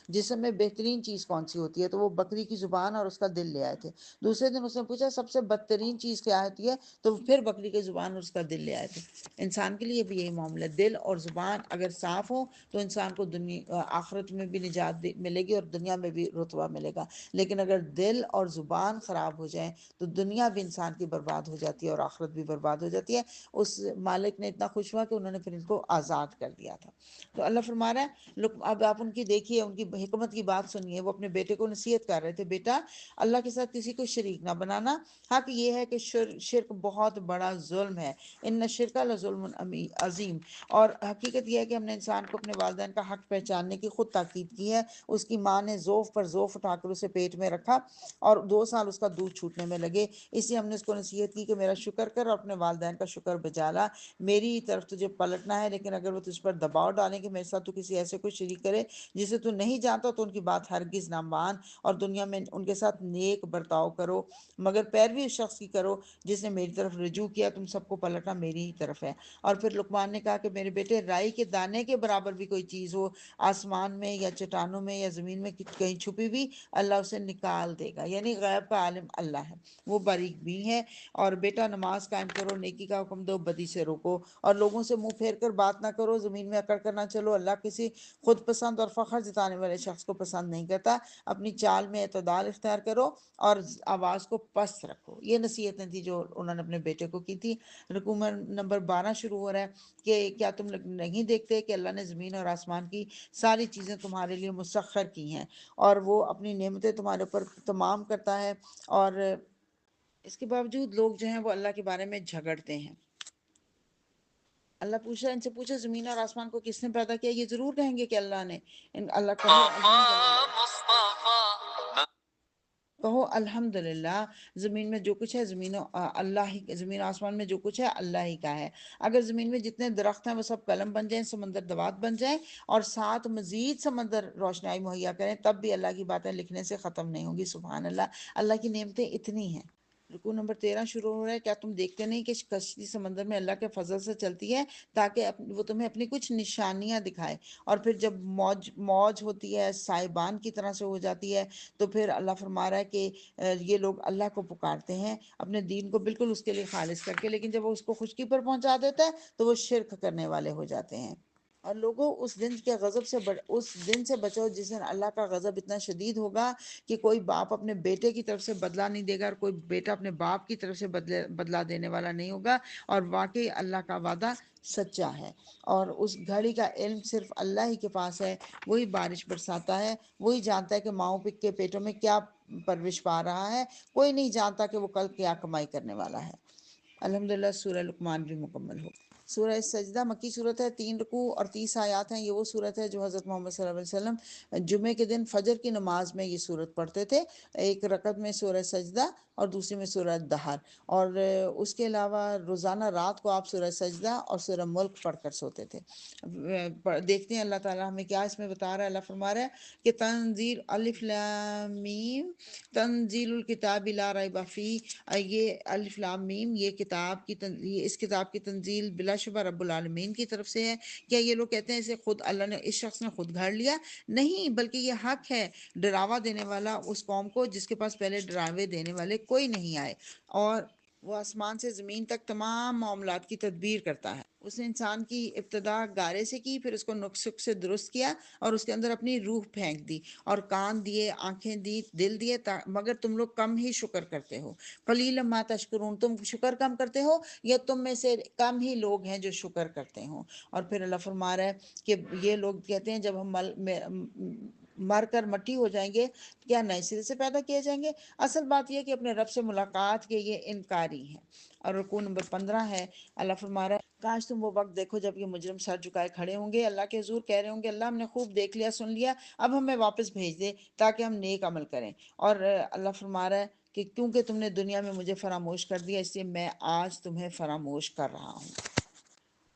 جسم میں بہترین چیز کون سی ہوتی ہے، تو وہ بکری کی زبان اور اس کا دل لے آئے تھے۔ دوسرے دن اس نے پوچھا سب سے بدترین چیز کیا ہوتی ہے، تو پھر بکری کی زبان اور اس کا دل لے آئے تھے۔ انسان کے لیے بھی یہی معاملہ، دل اور زبان اگر صاف ہو تو انسان کو آخرت میں بھی نجات ملے گی اور دنیا میں بھی رتبہ ملے گا، لیکن اگر دل اور زبان خراب ہو جائیں تو دنیا بھی انسان کی برباد ہو جاتی ہے اور آخرت بھی برباد ہو جاتی ہے۔ اس مالک نے اتنا خوش ہوا کہ انہوں نے پھر ان کو آزاد کر دیا تھا۔ تو اللہ فرما رہا ہے اب آپ ان کی دیکھیے، ان کی حکمت کی بات سنیے۔ وہ اپنے بیٹے کو نصیحت کر رہے تھے، بیٹا اللہ کے ساتھ کسی کو شریک نہ بنانا، حق یہ ہے کہ شرک بہت بڑا ظلم ہے، ان شرک لظلم عظیم، اور حقیقت یہ ہے کہ ہم نے انسان کو اپنے والدین کا حق پہچاننے کی خود تاکید کی ہے۔ اس کی ماں نے ذوف پر ذوف اٹھا کر اسے پیٹ میں رکھا اور 2 سال اس کا دودھ چھوٹنے میں لگے، اس لیے ہم نے اس کو نصیحت کی کہ میرا شکر کر اور اپنے والدین کا شکر بجا لا، میری طرف تجھے پلٹنا ہے، لیکن اگر وہ تجھ پر دباؤ ڈالیں کہ میرے ساتھ تو کسی ایسے کو شریک کرے جسے تو نہیں جانتا تو ان کی بات ہرگز نہ مان، اور دنیا میں ان کے ساتھ نیک برتاؤ کرو، مگر پیروی اس شخص کی کرو جس نے میری طرف رجوع کیا، تم سب کو پلٹنا میری ہی طرف ہے۔ اور پھر لقمان نے کہا کہ میرے بیٹے رائی کے دانے کے برابر بھی کوئی چیز ہو آسمان میں یا چٹانوں میں یا زمین میں کہیں چھپی بھی، اللہ اسے نکال دے گا، یعنی غیب کا عالم اللہ ہے، وہ باریک بھی ہے۔ اور بیٹا نماز قائم کرو، نیکی کا حکم دو، بدی سے روکو، اور لوگوں سے منہ پھیر کر بات نہ کرو، زمین میں اکڑ کر نہ چلو، اللہ کسی خود پسند اور فخر جتانے والے شخص کو پسند نہیں کرتا، اپنی چال میں اعتدال اختیار کرو اور آواز کو پست رکھو۔ یہ نصیحتیں تھی جو انہوں نے اپنے بیٹے کو کی تھی۔ رکوع نمبر 12 شروع ہو رہا ہے کہ کیا تم نہیں دیکھتے کہ اللہ نے زمین اور آسمان کی ساری چیزیں تمہارے لیے مسخر کی ہیں، اور وہ اپنی نعمتیں تمہارے اوپر تمام کرتا ہے، اور اس کے باوجود لوگ جو ہیں وہ اللہ کے بارے میں جھگڑتے ہیں۔ اللہ ان سے پوچھا زمین اور آسمان کو کس نے پیدا کیا، یہ ضرور کہیں گے کہ اللہ نے۔ اللہ کہے کہو الحمدللہ، زمین میں جو کچھ ہے اللہ ہی، زمین و آسمان میں جو کچھ ہے اللہ ہی کا ہے۔ اگر زمین میں جتنے درخت ہیں وہ سب قلم بن جائیں، سمندر دوات بن جائیں، اور ساتھ مزید سمندر روشنائی مہیا کریں، تب بھی اللہ کی باتیں لکھنے سے ختم نہیں ہوگی۔ سبحان اللہ، اللہ کی نعمتیں اتنی ہیں۔ رکوع نمبر 13 شروع ہو رہا ہے، کیا تم دیکھتے نہیں کہ کشتی سمندر میں اللہ کے فضل سے چلتی ہے تاکہ وہ تمہیں اپنی کچھ نشانیاں دکھائے، اور پھر جب موج موج ہوتی ہے، سائبان کی طرح سے ہو جاتی ہے، تو پھر اللہ فرما رہا ہے کہ یہ لوگ اللہ کو پکارتے ہیں اپنے دین کو بالکل اس کے لیے خالص کر کے، لیکن جب وہ اس کو خشکی پر پہنچا دیتا ہے تو وہ شرک کرنے والے ہو جاتے ہیں۔ اور لوگوں اس دن کے غضب سے اس دن سے بچو جس دن اللہ کا غضب اتنا شدید ہوگا کہ کوئی باپ اپنے بیٹے کی طرف سے بدلہ نہیں دے گا، اور کوئی بیٹا اپنے باپ کی طرف سے بدلہ دینے والا نہیں ہوگا، اور واقعی اللہ کا وعدہ سچا ہے۔ اور اس گھڑی کا علم صرف اللہ ہی کے پاس ہے، وہی بارش برساتا ہے، وہی جانتا ہے کہ ماؤں کے پیٹوں میں کیا پرورش پا رہا ہے، کوئی نہیں جانتا کہ وہ کل کیا کمائی کرنے والا ہے۔ الحمدللہ، سورہ لقمان بھی مکمل ہو۔ سورہ سجدہ مکی صورت ہے، 3 رکوع اور 30 آیات ہیں۔ یہ وہ صورت ہے جو حضرت محمد صلی اللہ علیہ وسلم جمعے کے دن فجر کی نماز میں یہ صورت پڑھتے تھے، ایک رکعت میں سورہ سجدہ اور دوسری میں سورہ دہر، اور اس کے علاوہ روزانہ رات کو آپ سورہ سجدہ اور سورہ ملک پڑھ کر سوتے تھے۔ دیکھتے ہیں اللہ تعالیٰ ہمیں کیا اس میں بتا رہا ہے۔ اللہ فرما رہا ہے کہ تنزیل الف لام میم تنزیل الکتاب لا ریب فیہ، یہ الف لام میم یہ اس کتاب کی تنزیل بلا شبہ رب العالمین کی طرف سے ہے۔ کیا یہ لوگ کہتے ہیں اسے خود اللہ نے، اس شخص نے خود گھڑ لیا؟ نہیں، بلکہ یہ حق ہے، ڈراوا دینے والا اس قوم کو جس کے پاس پہلے ڈراوے دینے والے کوئی نہیں آئے، اور وہ آسمان سے زمین تک تمام معاملات کی تدبیر کرتا ہے۔ اس نے انسان کی ابتدا گارے سے کی، پھر اس کو نطفے سے درست کیا، اور اس کے اندر اپنی روح پھینک دی، اور کان دیے، آنکھیں دی، دل دیے، مگر تم لوگ کم ہی شکر کرتے ہو۔ قلیلا ما تشکرون، تم شکر کم کرتے ہو یا تم میں سے کم ہی لوگ ہیں جو شکر کرتے ہوں۔ اور پھر اللہ فرما رہا ہے کہ یہ لوگ کہتے ہیں جب ہم مر کر مٹی ہو جائیں گے کیا نئے سرے سے پیدا کیے جائیں گے؟ اصل بات یہ کہ اپنے رب سے ملاقات کے یہ انکاری ہیں۔ اور رکوع نمبر 15 ہے، اللہ فرما رہا ہے کاش تم وہ وقت دیکھو جب یہ مجرم سر جھکائے کھڑے ہوں گے اللہ کے حضور، کہہ رہے ہوں گے اللہ ہم نے خوب دیکھ لیا، سن لیا، اب ہمیں واپس بھیج دے تاکہ ہم نیک عمل کریں۔ اور اللہ فرما رہا ہے کہ کیونکہ تم نے دنیا میں مجھے فراموش کر دیا، اس لیے میں آج تمہیں فراموش کر رہا ہوں۔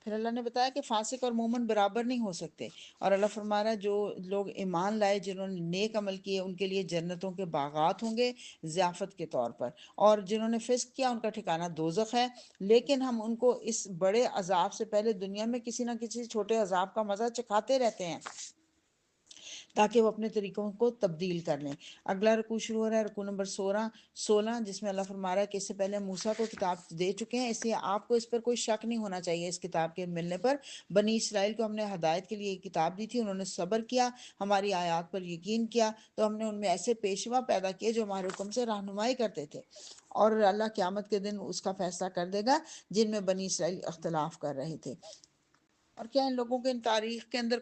پھر اللہ نے بتایا کہ فاسق اور مومن برابر نہیں ہو سکتے، اور اللہ فرما رہا ہے جو لوگ ایمان لائے، جنہوں نے نیک عمل کیے، ان کے لیے جنتوں کے باغات ہوں گے ضیافت کے طور پر، اور جنہوں نے فسق کیا ان کا ٹھکانہ دوزخ ہے، لیکن ہم ان کو اس بڑے عذاب سے پہلے دنیا میں کسی نہ کسی چھوٹے عذاب کا مزہ چکھاتے رہتے ہیں تاکہ وہ اپنے طریقوں کو تبدیل کر لیں۔ اگلا رکوع شروع ہو رہا ہے، رکوع نمبر 16 جس میں اللہ فرما رہا ہے کہ اس سے پہلے موسیٰ کو کتاب دے چکے ہیں، اس لیے آپ کو اس پر کوئی شک نہیں ہونا چاہیے۔ اس کتاب کے ملنے پر بنی اسرائیل کو ہم نے ہدایت کے لیے یہ کتاب دی تھی، انہوں نے صبر کیا، ہماری آیات پر یقین کیا، تو ہم نے ان میں ایسے پیشوا پیدا کیے جو ہمارے حکم سے رہنمائی کرتے تھے، اور اللہ قیامت کے دن اس کا فیصلہ کر دے گا جن میں بنی اسرائیل اختلاف کر رہے تھے۔ اور کیا ان لوگوں کو ان تاریخ کے اندر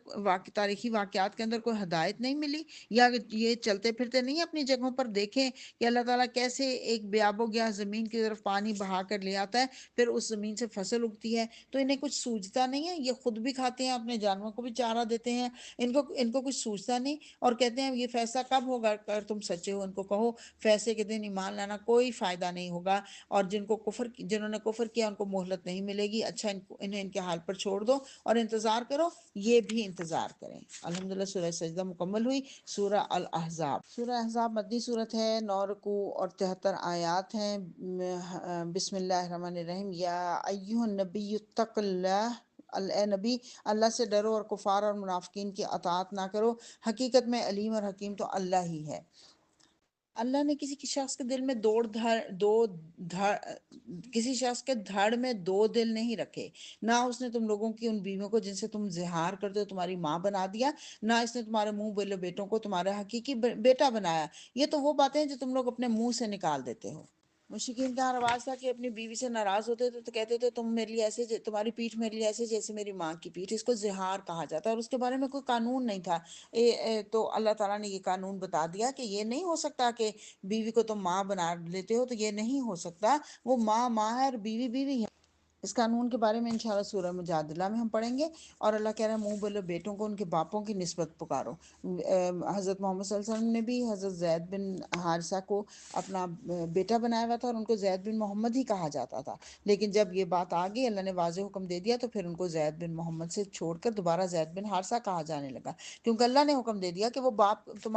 تاریخی واقعات کے اندر کوئی ہدایت نہیں ملی، یا یہ چلتے پھرتے نہیں اپنی جگہوں پر؟ دیکھیں کہ اللہ تعالیٰ کیسے ایک بیاب و گیا زمین کی طرف پانی بہا کر لے آتا ہے، پھر اس زمین سے فصل اگتی ہے، تو انہیں کچھ سوجتا نہیں ہے؟ یہ خود بھی کھاتے ہیں، اپنے جانوروں کو بھی چارہ دیتے ہیں، ان کو کچھ سوچتا نہیں، اور کہتے ہیں یہ فیصلہ کب ہوگا؟ اگر تم سچے ہو ان کو کہو فیصلے کے دن ایمان لانا کوئی فائدہ نہیں ہوگا، اور جنہوں نے کفر کیا ان کو مہلت نہیں ملے گی، اچھا انہیں ان کے حال پر چھوڑ دو اور انتظار کرو، یہ بھی انتظار کریں۔ الحمدللہ، سورہ سجدہ مکمل ہوئی۔ سورہ احزاب مدنی صورت ہے، 9 رکوع اور 73 آیات ہیں۔ بسم اللہ الرحمن الرحیم۔ یا ایہا النبی اتق اللہ، اے نبی اللہ سے ڈرو اور کفار اور منافقین کی اطاعت نہ کرو، حقیقت میں علیم اور حکیم تو اللہ ہی ہے۔ اللہ نے کسی شخص کے دل میں کسی شخص کے دھڑ میں 2 دل نہیں رکھے، نہ اس نے تم لوگوں کی ان بیویوں کو جن سے تم زہار کرتے ہو تمہاری ماں بنا دیا، نہ اس نے تمہارے منہ بولے بیٹوں کو تمہارا حقیقی بیٹا بنایا۔ یہ تو وہ باتیں ہیں جو تم لوگ اپنے منہ سے نکال دیتے ہو۔ مشرکین کا رواج تھا کہ اپنی بیوی سے ناراض ہوتے تھے تو کہتے تھے تم میرے لیے ایسے، تمہاری پیٹھ میرے لیے ایسے جیسے میری ماں کی پیٹھ، اس کو زہار کہا جاتا ہے، اور اس کے بارے میں کوئی قانون نہیں تھا۔ تو اللہ تعالیٰ نے یہ قانون بتا دیا کہ یہ نہیں ہو سکتا کہ بیوی کو تم ماں بنا لیتے ہو، تو یہ نہیں ہو سکتا، وہ ماں ہے اور بیوی ہے۔ اس قانون کے بارے میں انشاءاللہ سورہ مجادلہ میں ہم پڑھیں گے۔ اور اللہ کہہ رہا ہے منہ بولے بیٹوں کو ان کے باپوں کی نسبت پکارو۔ حضرت محمد صلی اللہ علیہ وسلم نے بھی حضرت زید بن حارثہ کو اپنا بیٹا بنایا ہوا تھا، اور ان کو زید بن محمد ہی کہا جاتا تھا، لیکن جب یہ بات آ گئی اللہ نے واضح حکم دے دیا تو پھر ان کو زید بن محمد سے چھوڑ کر دوبارہ زید بن حارثہ کہا جانے لگا، کیونکہ اللہ نے حکم دے دیا کہ وہ باپ تم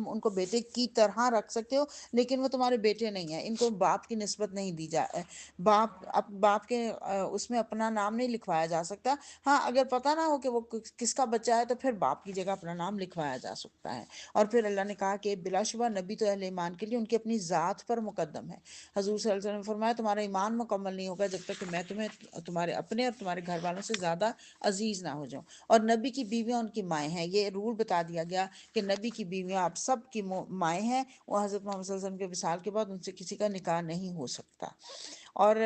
ان کو بیٹے کی طرح رکھ سکتے ہو، لیکن وہ تمہارے بیٹے نہیں ہیں، ان کو باپ کی نسبت نہیں دی جائے، باپ کے اس میں اپنا نام نہیں لکھوایا جا سکتا۔ ہاں اگر پتہ نہ ہو کہ وہ کس کا بچہ ہے تو پھر باپ کی جگہ اپنا نام لکھوایا جا سکتا ہے۔ اور پھر اللہ نے کہا کہ بلا شبہ نبی تو اہل ایمان کے لیے ان کی اپنی ذات پر مقدم ہے۔ حضور صلی اللہ علیہ وسلم نے فرمایا تمہارا ایمان مکمل نہیں ہوگا جب تک کہ میں تمہیں تمہارے اپنے اور تمہارے گھر والوں سے زیادہ عزیز نہ ہو جاؤں۔ اور نبی کی بیویاں ان کی مائیں ہیں، یہ رول بتا دیا گیا کہ نبی کی بیویاں آپ سب کی مائیں ہیں، وہ حضرت محمد صلی اللہ علیہ وسلم کے وصال کے بعد ان سے کسی کا نکاح نہیں ہو سکتا۔ اور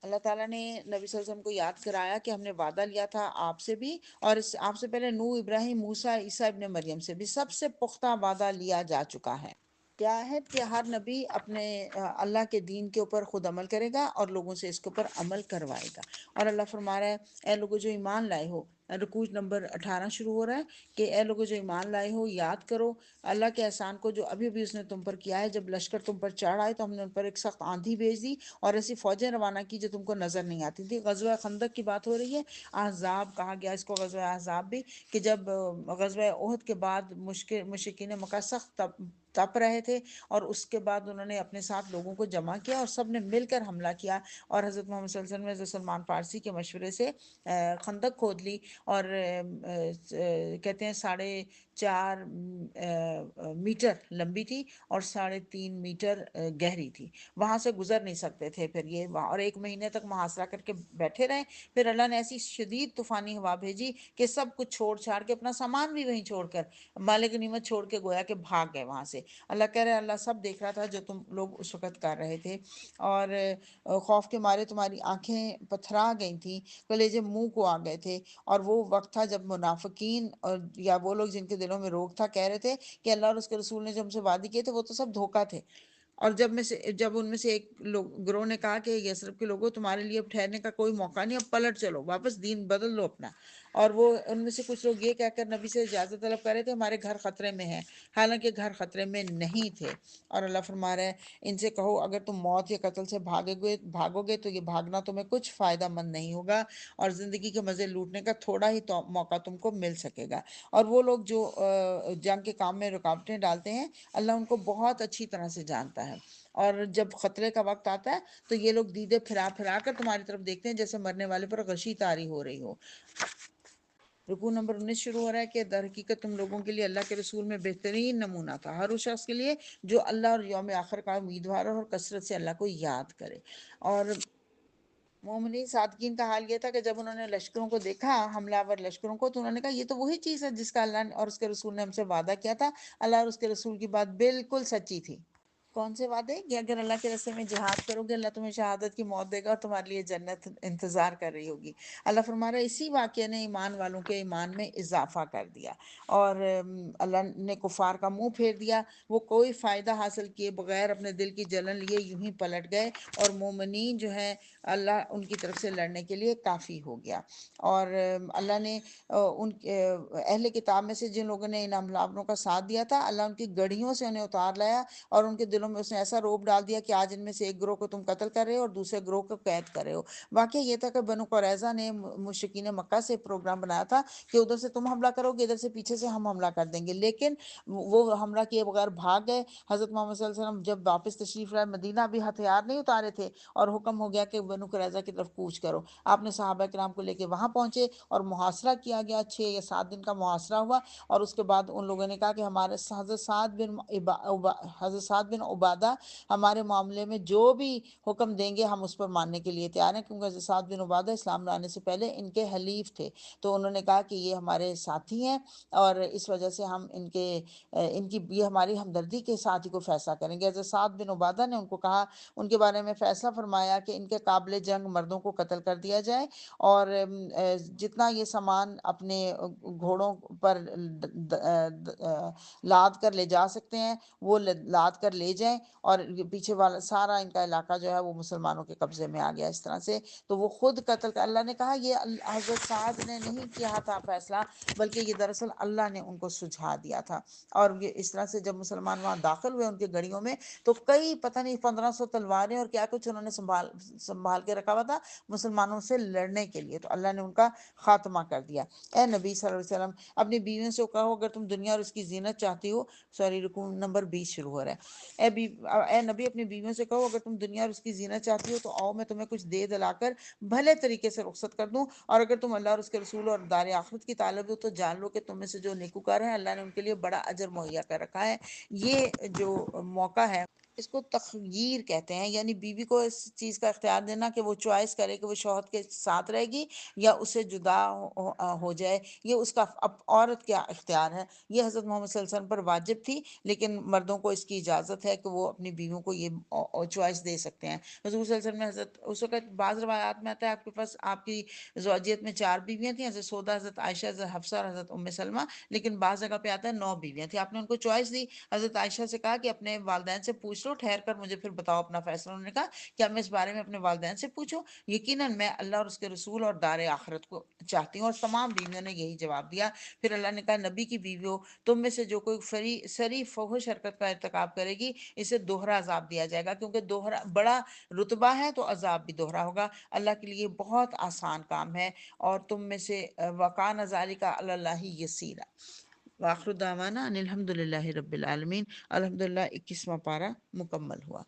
اللہ تعالیٰ نے نبی صلی اللہ علیہ وسلم کو یاد کرایا کہ ہم نے وعدہ لیا تھا آپ سے بھی، اور آپ سے پہلے نوح، ابراہیم، موسیٰ، عیسیٰ ابن مریم سے بھی سب سے پختہ وعدہ لیا جا چکا ہے۔ کیا ہے کہ ہر نبی اپنے اللہ کے دین کے اوپر خود عمل کرے گا اور لوگوں سے اس کے اوپر عمل کروائے گا۔ اور اللہ فرما رہا ہے اے لوگوں جو ایمان لائے ہو، رکوع نمبر 18 شروع ہو رہا ہے کہ اے لوگوں جو ایمان لائے ہو یاد کرو اللہ کے احسان کو جو ابھی ابھی اس نے تم پر کیا ہے۔ جب لشکر تم پر چڑھ آئے تو ہم نے ان پر ایک سخت آندھی بھیج دی اور ایسی فوجیں روانہ کی جو تم کو نظر نہیں آتی تھی۔ غزوہ خندق کی بات ہو رہی ہے، احزاب کہا گیا اس کو، غزوہ احزاب بھی، کہ جب غزوہ احد کے بعد مشرکین مکہ سخت تپ رہے تھے، اور اس کے بعد انہوں نے اپنے ساتھ لوگوں کو جمع کیا اور سب نے مل کر حملہ کیا، اور حضرت محمد صلی اللہ علیہ وسلم نے حضرت سلمان فارسی کے مشورے سے خندق کھود لی، اور کہتے ہیں 4.5 میٹر لمبی تھی اور 3.5 میٹر گہری تھی، وہاں سے گزر نہیں سکتے تھے پھر یہ، اور 1 مہینے تک محاصرہ کر کے بیٹھے رہے۔ پھر اللہ نے ایسی شدید طوفانی ہوا بھیجی کہ سب کچھ چھوڑ چھاڑ کے، اپنا سامان بھی وہیں چھوڑ کر، مال غنیمت چھوڑ کے گویا کہ بھاگ گئے وہاں سے۔ اللہ کہہ رہے اللہ سب دیکھ رہا تھا جو تم لوگ اس وقت کر رہے تھے، اور خوف کے مارے تمہاری آنکھیں پتھرا گئی تھیں، کلیجے منہ کو آ گئے تھے، اور وہ وقت تھا جب منافقین اور یا وہ لوگ جن کے دلوں میں روگ تھا کہہ رہے تھے کہ اللہ اور اس کے رسول نے جو ہم سے وعدے کیے تھے وہ تو سب دھوکہ تھے۔ اور جب ان میں سے ایک گروہ نے کہا کہ یثرب کے لوگوں تمہارے لیے اب ٹھہرنے کا کوئی موقع نہیں، اب پلٹ چلو، واپس دین بدل لو اپنا، اور وہ ان میں سے کچھ لوگ یہ کہہ کر نبی سے اجازت طلب کر رہے تھے ہمارے گھر خطرے میں ہیں، حالانکہ گھر خطرے میں نہیں تھے۔ اور اللہ فرما رہا ہے ان سے کہو اگر تم موت یا قتل سے بھاگو گے تو یہ بھاگنا تمہیں کچھ فائدہ مند نہیں ہوگا، اور زندگی کے مزے لوٹنے کا تھوڑا ہی موقع تم کو مل سکے گا۔ اور وہ لوگ جو جنگ کے کام میں رکاوٹیں ڈالتے ہیں اللہ ان کو بہت اچھی طرح سے جانتا ہے، اور جب خطرے کا وقت آتا ہے تو یہ لوگ دیدے پھرا پھرا کر تمہاری طرف دیکھتے ہیں جیسے مرنے والے پر غشی طاری ہو رہی ہو۔ رکوع نمبر 19 شروع ہو رہا ہے کہ در حقیقت تم لوگوں کے لیے اللہ کے رسول میں بہترین نمونہ تھا، ہر اس شخص کے لیے جو اللہ اور یوم آخر کا امیدوار ہو اور کثرت سے اللہ کو یاد کرے۔ اور مومنین صادقین کا حال یہ تھا کہ جب انہوں نے لشکروں کو دیکھا، حملہ آور لشکروں کو، تو انہوں نے کہا یہ تو وہی چیز ہے جس کا اللہ اور اس کے رسول نے ہم سے وعدہ کیا تھا۔ اللہ اور اس کے رسول کی بات بالکل سچی تھی۔ کون سے وعدے؟ کہ اگر اللہ کے راستے میں جہاد کرو گے اللہ تمہیں شہادت کی موت دے گا اور تمہارے لیے جنت انتظار کر رہی ہوگی۔ اللہ فرما رہا ہے اسی واقعے نے ایمان والوں کے ایمان میں اضافہ کر دیا، اور اللہ نے کفار کا منہ پھیر دیا، وہ کوئی فائدہ حاصل کیے بغیر اپنے دل کی جلن لیے یوں ہی پلٹ گئے، اور مومنین جو ہیں اللہ ان کی طرف سے لڑنے کے لیے کافی ہو گیا۔ اور اللہ نے ان اہل کتاب میں سے جن لوگوں نے ان حملہ کا ساتھ دیا تھا اللہ ان کی گڑھیوں سے انہیں اتار لایا، اور ان کے دلوں میں اس نے ایسا روب ڈال دیا کہ آج ان میں سے ایک گروہ کو تم قتل کر رہے ہو اور دوسرے گروہ کو قید کر رہے ہو۔ واقعہ یہ تھا کہ بنو قریظہ نے مشرکین مکہ سے پروگرام بنایا تھا کہ ادھر سے تم حملہ کرو گے، ادھر سے پیچھے سے ہم حملہ کر دیں گے، لیکن وہ حملہ کیے بغیر بھاگ گئے۔ حضرت محمد صلی اللہ علیہ وسلم جب واپس تشریف لائے مدینہ بھی ہتھیار نہیں اتارے تھے، اور حکم ہو گیا کہ بنو قریظہ کی طرف کوچ کرو۔ آپ نے صحابہ کرام کو لے کے وہاں پہنچے اور محاصرہ کیا گیا، 6 یا 7 دن کا محاصرہ ہوا، اور اس کے بعد ان لوگوں نے کہا کہ ہمارے حضرت سعد بن عبادہ ہمارے معاملے میں جو بھی حکم دیں گے ہم اس پر ماننے کے لیے تیار ہیں، کیونکہ حضرت سعد بن عبادہ اسلام لانے سے پہلے ان کے حلیف تھے، تو انہوں نے کہا کہ یہ ہمارے ساتھی ہیں اور اس وجہ سے ہم ان کی یہ ہماری ہمدردی کے ساتھ ہی کو فیصلہ کریں گے۔ حضرت سعد بن عبادہ نے ان کو کہا، ان کے بارے میں فیصلہ فرمایا کہ ان کے قابل جنگ مردوں کو قتل کر دیا جائے، اور جتنا یہ سامان اپنے گھوڑوں پر لاد کر لے جا سکتے ہیں وہ لاد کر لے جائیں، اور پیچھے والا سارا ان کا علاقہ جو ہے وہ مسلمانوں کے قبضے میں آ گیا اس طرح سے۔ تو وہ خود قتل کر، اللہ نے کہا یہ حضرت سعد نے نہیں کیا تھا فیصلہ، بلکہ یہ دراصل اللہ نے ان کو سجھا دیا تھا۔ اور یہ اس طرح سے جب مسلمان وہاں داخل ہوئے ان کے گڑیوں میں، تو کئی پتہ نہیں 1500 تلواریں اور کیا کچھ انہوں نے سنبھال کے رکھا ہوا تھا مسلمانوں سے لڑنے کے لیے، تو اللہ نے ان کا خاتمہ کر دیا۔ اے نبی صلی اللہ علیہ وسلم، اپنی بیویوں سے کہو اگر تم دنیا اور اس کی زینت چاہتی ہو، سوری رکوع نمبر 20 شروع ہو رہا ہے، اے نبی اپنی بیویوں سے کہو اگر تم دنیا اور اس کی زینت چاہتی ہو تو آؤ میں تمہیں کچھ دے دلا کر بھلے طریقے سے رخصت کر دوں، اور اگر تم اللہ اور اس کے رسول اور دار آخرت کی طالب ہو تو جان لو کہ تم میں سے جو نیکوکار ہیں اللہ نے ان کے لیے بڑا اجر مہیا کر رکھا ہے۔ یہ جو موقع ہے اس کو تخییر کہتے ہیں، یعنی بیوی کو اس چیز کا اختیار دینا کہ وہ چوائس کرے کہ وہ شوہر کے ساتھ رہے گی یا اسے جدا ہو جائے، یہ اس کا اب عورت کیا اختیار ہے۔ یہ حضرت محمد صلی اللہ علیہ وسلم پر واجب تھی، لیکن مردوں کو اس کی اجازت ہے کہ وہ اپنی بیویوں کو یہ چوائس دے سکتے ہیں۔ حضور صلی اللہ علیہ وسلم نے حضرت اس وقت بعض روایات میں آتا ہے آپ کے پاس آپ کی زوجیت میں 4 بیویاں تھیں، حضرت سودا، حضرت عائشہ، حضرت حفصہ اور حضرت ام سلمہ، لیکن بعض جگہ پہ آتا ہے 9 بیویاں تھیں۔ آپ نے ان کو چوائس دی، حضرت عائشہ سے کہا کہ اپنے والدین سے پوچھ لو، ٹھہر کر مجھے پھر بتاؤ اپنا فیصلہ۔ انہوں نے کہا کیا میں اس بارے میں اپنے والدین سے پوچھوں؟ یقیناً میں اللہ اور اس کے رسول اور دار آخرت کو چاہتی ہوں، اور تمام بیویوں نے یہی جواب دیا۔ پھر اللہ نے کہا نبی کی بیویوں، تم میں سے جو کوئی سری فحش حرکت کا ارتکاب کرے گی اسے دوہرا عذاب دیا جائے گا، کیونکہ دوہرا بڑا رتبہ ہے تو عذاب بھی دوہرا ہوگا۔ اللہ کے لیے بہت آسان کام ہے، اور تم میں سے وکان ذالک علی اللہ یسیرا۔ وآخر دعوانا ان الحمد للہ رب العالمین۔ الحمدللہ 21واں پارہ مکمل ہوا۔